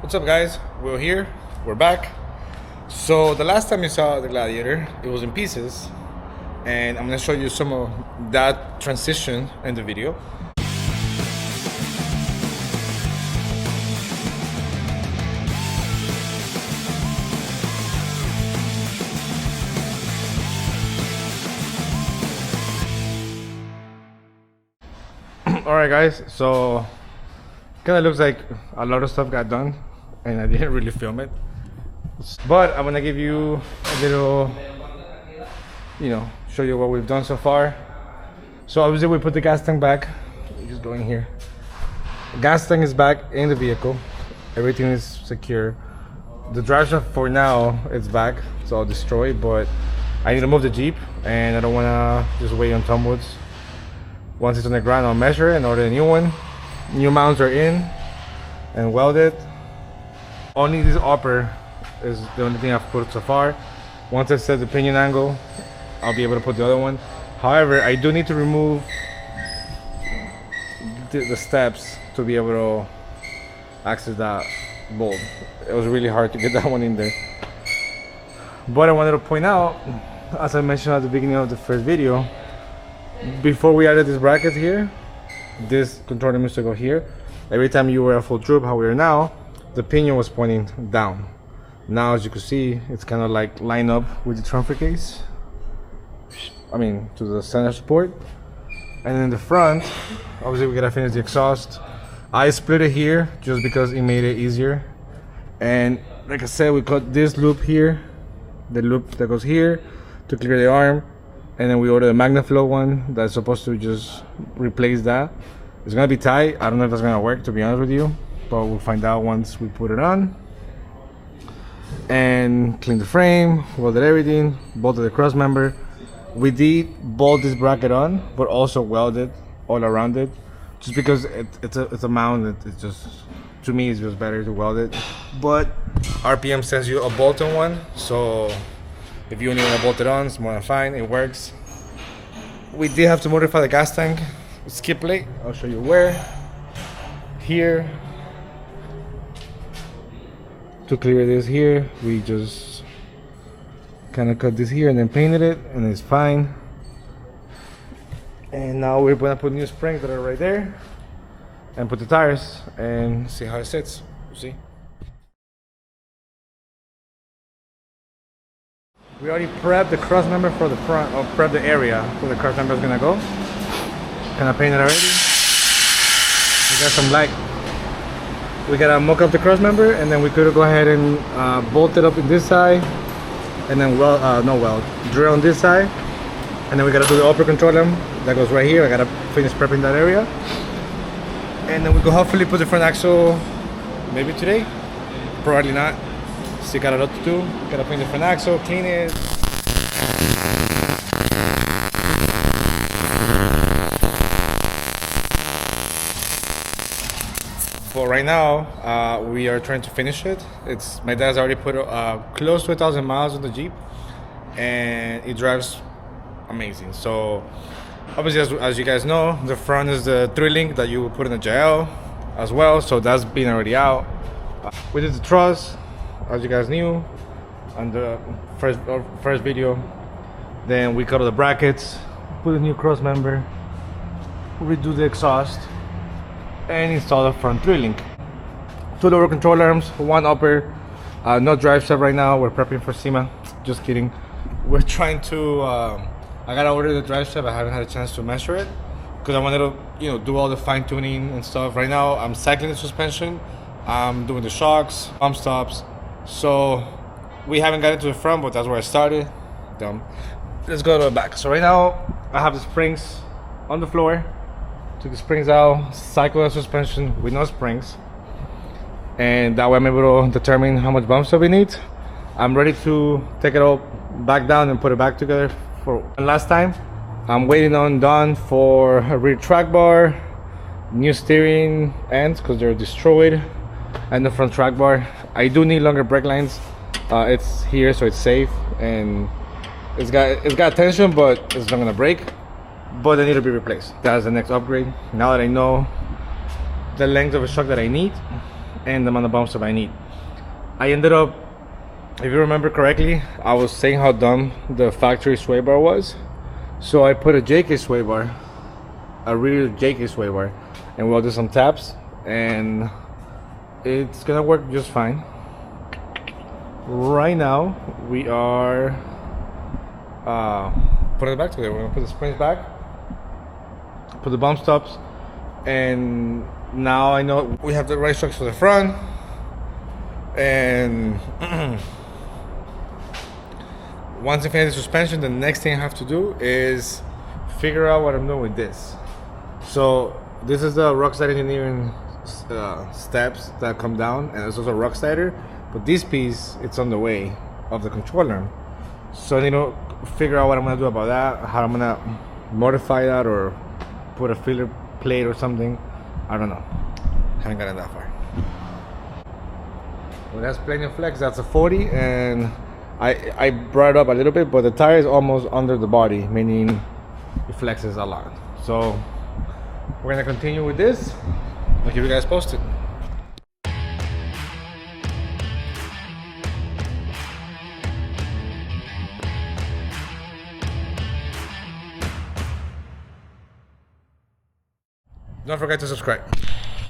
What's up, guys? We're here. We're back. So the last time you saw the Gladiator, it was in pieces, and I'm gonna show you some of that transition in the video. Alright guys, so kind of looks like a lot of stuff got done and I didn't really film it, but I'm gonna give you a little, show you what we've done so far. So obviously we put the gas tank back. Just go in here. The gas tank is back in the vehicle. Everything is secure. The drive shaft for now it's back. It's all destroyed, but I need to move the Jeep and I don't wanna just wait on tumbles. Once it's on the ground, I'll measure it and order a new one. New mounts are in and welded. Only this upper is the only thing I've put so far. Once I set the pinion angle, I'll be able to put the other one. However, I do need to remove the steps to be able to access that bolt. It was really hard to get that one in there. But I wanted to point out, as I mentioned at the beginning of the first video, before we added this bracket here, this controller used to go here. Every time you were at full droop, how we are now, the pinion was pointing down. Now, as you can see, it's kind of like lined up with the trunfer case. I mean, to the center support. And in the front, obviously we gotta finish the exhaust. I split it here just because it made it easier. And like I said, we cut this loop here, the loop that goes here to clear the arm. And then we ordered a MagnaFlow one that's supposed to just replace that. It's gonna be tight. I don't know if that's gonna work, to be honest with you, but we'll find out once we put it on. And clean the frame, welded everything, bolted the cross member. We did bolt this bracket on, but also welded all around it, just because it's a mount. It's just, to me, it's just better to weld it. But RPM sends you a bolted one, so if you only want to bolt it on, it's more than fine. It works. We did have to modify the gas tank skip plate. I'll show you where. Here. To clear this here, we just kind of cut this here and then painted it, and it's fine. And now we're gonna put new springs that are right there, and put the tires and see how it sits. See. We already prepped the cross member for the front, or prepped the area where the cross member is gonna go. Kind of painted already. We got some light. We gotta mock up the cross member, and then we could go ahead and bolt it up in this side, and then drill on this side, and then we gotta do the upper control arm that goes right here. I gotta finish prepping that area, and then we could hopefully put the front axle maybe today. Probably not. Still got a lot to do. Gotta paint the front axle, clean it. But right now, we are trying to finish it. My dad's already put close to 1,000 miles on the Jeep, and it drives amazing. So obviously, as you guys know, the front is the 3-link that you would put in the JL as well. So that's been already out. We did the truss, as you guys knew on the first video. Then we cut all the brackets, put a new cross member, redo the exhaust, and install the front 3-link. 2 lower control arms, 1 upper. No drive shaft right now. We're prepping for SEMA. Just kidding. We're trying to I gotta order the drive shaft. I haven't had a chance to measure it because I wanted to do all the fine tuning and stuff. Right now I'm cycling the suspension, I'm doing the shocks, pump stops. So we haven't gotten to the front, but that's where I started. Dumb. Let's go to the back. So right now I have the springs on the floor. Took the springs out, cycle the suspension with no springs, and that way I'm able to determine how much bump stops we need. I'm ready to take it all back down and put it back together for one last time. I'm waiting on Don for a rear track bar, new steering ends because they're destroyed, and the front track bar. I do need longer brake lines. It's here, so it's safe, and it's got tension, but it's not gonna break. But they need to be replaced. That's the next upgrade. Now that I know the length of a shock that I need, and the amount of bump stop I need. I ended up, if you remember correctly, I was saying how dumb the factory sway bar was. So I put a JK sway bar, a real JK sway bar, and we'll do some taps, and it's gonna work just fine. Right now, we are putting it back together. We're gonna put the springs back, put the bump stops, and now I know we have the right structure for the front. And once I finish the suspension, the next thing I have to do is figure out what I'm doing with this. So this is the Rockstar Engineering steps that come down, and it's also a Rockstar. But this piece, it's on the way of the controller. So I need to figure out what I'm gonna do about that, how I'm gonna modify that, or put a filler plate or something. I don't know. Haven't gotten that far. Well, that's plenty of flex. That's a 40, and I brought it up a little bit, but the tire is almost under the body, meaning it flexes a lot. So we're gonna continue with this. I'll keep you guys posted. Don't forget to subscribe.